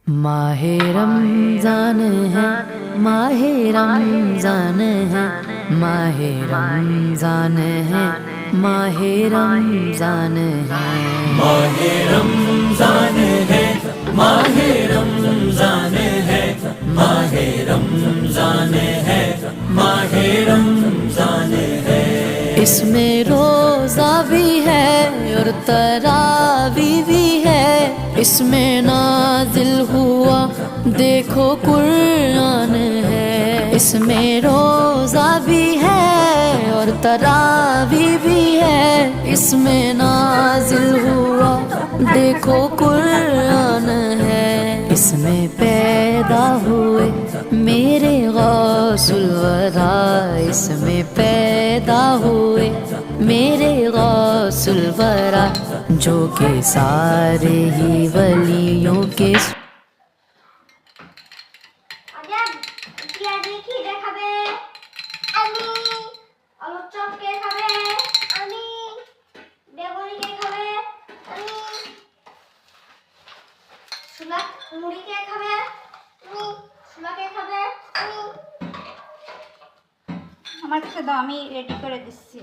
माहे रमजान है, माहे रमजान है, माहे रमजान है, माहे रमजान है, माहे रमजान है, माहे रमजान है, माहे रमजान है, माहे रमजान है। इसमें रोजा भी है और तरावी भी है, इसमें नाजिल हुआ देखो कुरान है। इसमें रोजा भी है और तरावी भी है, इसमें नाजिल हुआ देखो कुरान है। इसमें पैदा हुए मेरे गौसुल वरा, इसमें पैदा हुए मेरे गौसुल वरा, जो कि सारे ही वलियों के আমার কাছে দাও, আমি রেডি করে দিচ্ছি।